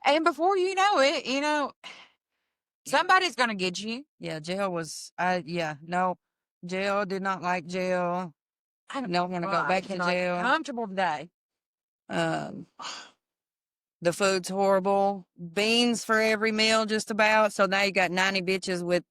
And before you know it, you know, somebody's gonna get you. yeah, jail was, no, jail, did not like jail. I Don't want to go I back to cannot get jail. comfortable today. Um, the food's horrible. Beans for every meal, just about. So now you got 90 bitches with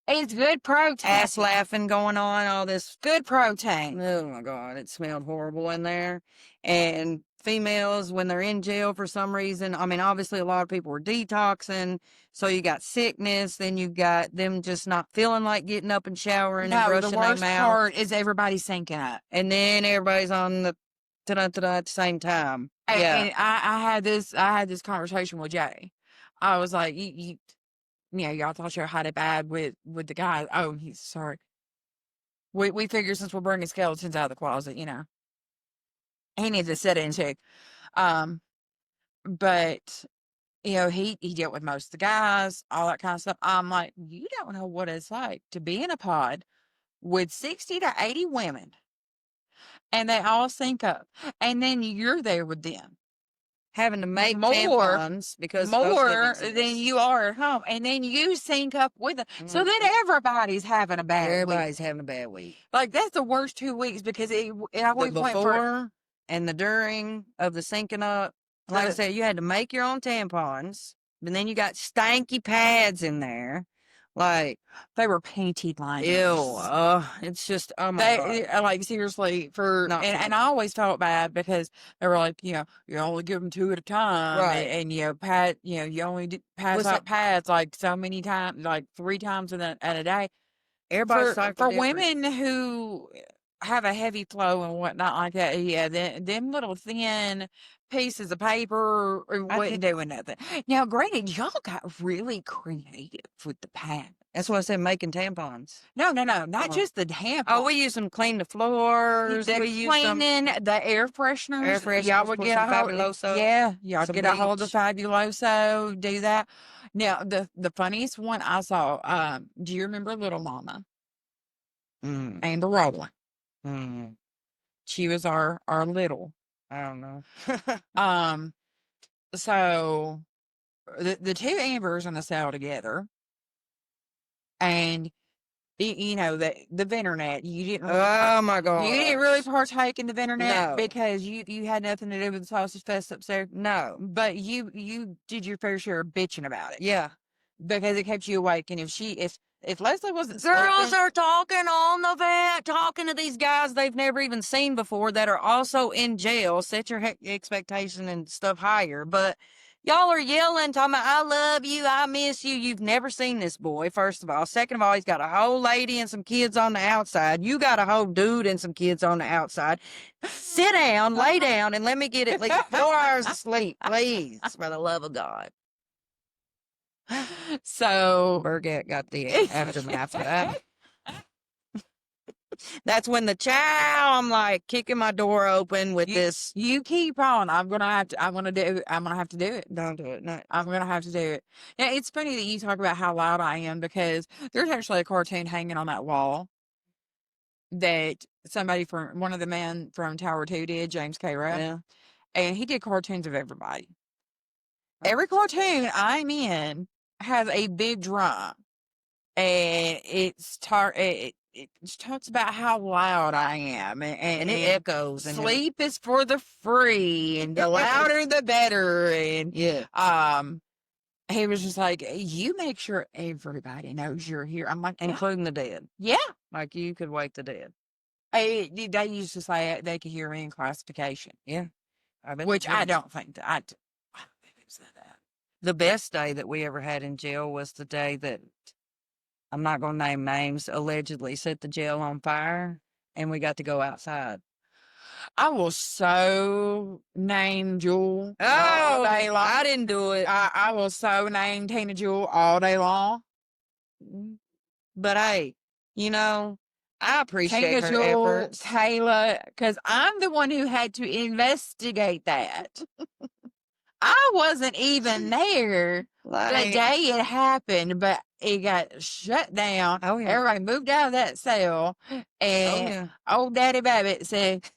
It's good protein. ass laughing going on. All this. Good protein. Oh my God, it smelled horrible in there. And females, when they're in jail for some reason, I mean, obviously a lot of people were detoxing. So you got sickness. Then you got them just not feeling like getting up and showering and No, brushing the their worst mouth. part is everybody syncing up. And then everybody's on the ta-da-ta-da at the same time. Yeah. And I had this conversation with Jay. I was like, you know, y'all thought you had it bad with the guy. Oh, he's sorry. We figure since we're bringing skeletons out of the closet, you know, he needs to sit in too. Um, but you know, he dealt with most of the guys, all that kind of stuff. I'm like, you don't know what it's like to be in a pod with 60 to 80 women, and they all sync up, and then you're there with them. Having to make More- tampons because those More didn't than exist. you are at home, and then you sync up with them. So then Mhm. everybody's having a bad week. Everybody's having a bad week. Like that's the worst 2 weeks because it The always went for before and the during of the syncing up. Like I said, you had to make your own tampons, but then you got stanky pads in there. Like, they were painted liners. ew. It's just, oh my God. They like seriously for Not and fun. I always felt bad because they were like, you know, you only give them 2 at a time, Right. and you know, pad, you know, you only pass Was out it- pads like so many times, like 3 times in at a day. Everybody's For cycle different. women who have a heavy flow and whatnot like that, yeah, them little thin pieces of paper wasn't doing nothing. Now, granted, y'all got really creative with the pad. That's what I said, making tampons. No, not Uh-huh. just the tampons. Oh, we use them to clean the floors. The We use them. cleaning, the air fresheners. Air fresheners, Y'all would put get a some hold. Fabuloso, Yeah, y'all some get a hold of bleach. Fabuloso. Do that. Now, the funniest one I saw. Do you remember Little Mama Mm. and the Rolling? Mm. She was our little. I don't know. So the 2 Ambers in the cell together, and you know, the internet. You didn't really Oh my god. you didn't really partake in the internet No. because you had nothing to do with the sausage fest upstairs. No. But you did your fair share of bitching about it. Yeah. Because it kept you awake. And if Leslie wasn't Girls sleeping, are talking on the vet, talking to these guys they've never even seen before that are also in jail. Set your expectation and stuff higher. But y'all are yelling, talking about, I love you, I miss you. You've never seen this boy, first of all. Second of all, he's got a whole lady and some kids on the outside. You got a whole dude and some kids on the outside. Sit down, lay down, and let me get at least 4 hours of sleep, please, for the love of God. so Burgy got the aftermath of that. That's when the chow, I'm like kicking my door open with this. you keep on. I'm gonna have to do it. Don't do it. No. I'm gonna have to do it. Yeah, it's funny that you talk about how loud I am because there's actually a cartoon hanging on that wall that somebody from one of the men from Tower 2 did, James K. Rupp, Yeah. and he did cartoons of everybody. Every cartoon I'm in has a big drum, and it talks about how loud I am, And it echoes. And sleep is for the free, and the louder the better. And yeah. he was just like, you make sure everybody knows you're here. I'm like, Including the dead. yeah. Like you could wake the dead. They used to say they could hear me in classification. Yeah. Which I don't think that I don't think they said that. The best day that we ever had in jail was the day that, I'm not going to name names, allegedly set the jail on fire, and we got to go outside. I will so name Jewel Oh, all day long. I didn't do it. I will so name Tina Jewel all day long. But hey, you know, I appreciate Tina her Jewel, efforts. Taylor, because I'm the one who had to investigate that. I wasn't even there the day it happened, but it got shut down. Oh, yeah. Everybody moved out of that cell, and old Daddy Babbitt said,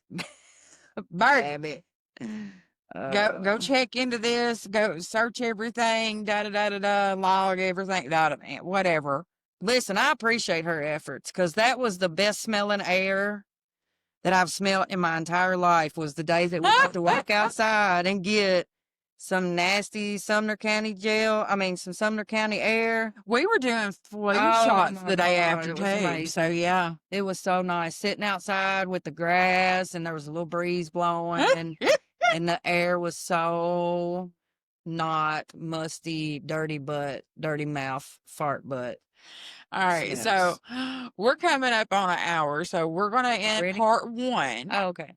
Bert, go check into this, go search everything, log everything, whatever. Listen, I appreciate her efforts because that was the best smelling air that I've smelled in my entire life was the day that we got to walk outside and get some nasty Sumner County some Sumner County air. We were doing flu shots the day after, too. Amazing. So, yeah. It was so nice sitting outside with the grass and there was a little breeze blowing and the air was so not musty, dirty mouth, fart butt. All right. So, we're coming up on an hour. So, we're going to end part 1. Oh, okay.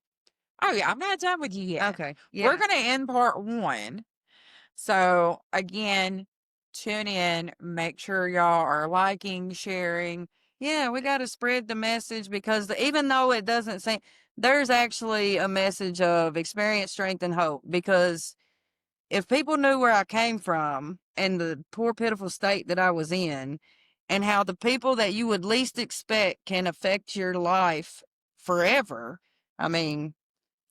Oh, yeah. I'm not done with you yet. Okay. Yeah. We're going to end part 1. So, again, tune in. Make sure y'all are liking, sharing. Yeah, we got to spread the message because even though it doesn't seem, there's actually a message of experience, strength, and hope. Because if people knew where I came from and the poor, pitiful state that I was in, and how the people that you would least expect can affect your life forever. I mean,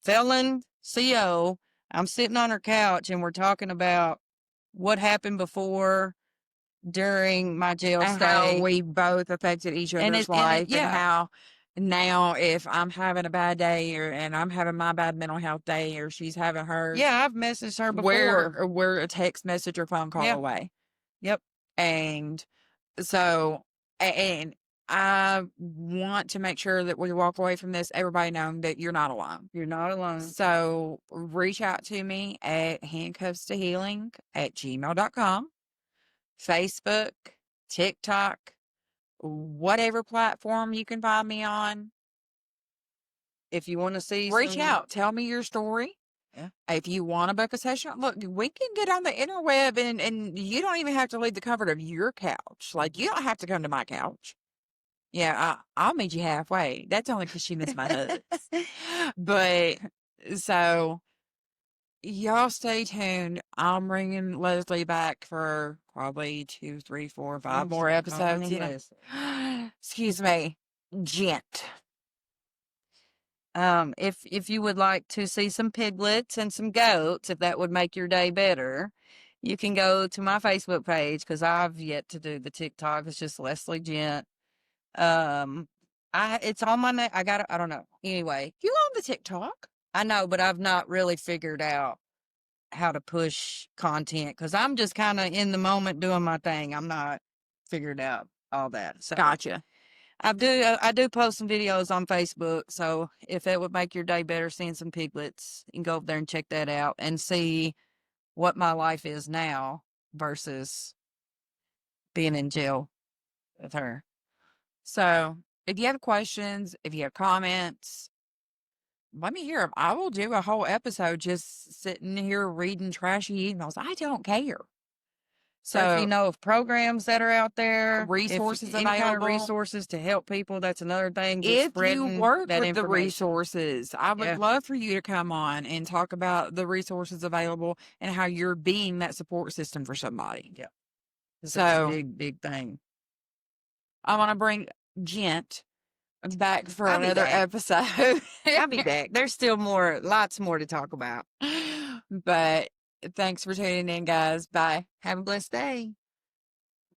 Felon, CO, I'm sitting on her couch and we're talking about what happened before, during my jail and stay. How we both affected each other's life. Yeah. And how now if I'm having a bad day and I'm having my bad mental health day or she's having hers. Yeah, I've messaged her before. We're a text message or phone call away. Yep. And so, and I want to make sure that we walk away from this, everybody knowing that you're not alone. You're not alone. So reach out to me at handcuffstohealing@gmail.com, Facebook, TikTok, whatever platform you can find me on. If you want to see, reach out. Tell me your story. Yeah. If you want to book a session, look, we can get on the interweb and you don't even have to leave the comfort of your couch. Like, you don't have to come to my couch. Yeah, I'll meet you halfway. That's only because she missed my nuts. But, so, y'all stay tuned. I'm bringing Leslie back for probably 2, 3, 4, 5 more episodes. Excuse me. Gent. If you would like to see some piglets and some goats, if that would make your day better, you can go to my Facebook page because I've yet to do the TikTok. It's just Leslie Gent. It's on my I got I don't know. Anyway, You on the TikTok? I know, but I've not really figured out how to push content because I'm just kind of in the moment doing my thing. I'm not figured out all that. So Gotcha. I do post some videos on Facebook. So if it would make your day better seeing some piglets, you can go over there and check that out and see what my life is now versus being in jail with her. So if you have questions, if you have comments, let me hear them. I will do a whole episode just sitting here reading trashy emails. I don't care. So if you So know of programs that are out there, resources any kind of available. resources to help people, that's another thing. Just If you spreading work that with the information. resources, I would Yeah. love for you to come on and talk about the resources available and how you're being that support system for somebody. Yeah. It's a So big, big thing. I want to bring Gent back for I'll be another back. episode. I'll be back. There's still lots more to talk about. But thanks for tuning in, guys. Bye. Have a blessed day.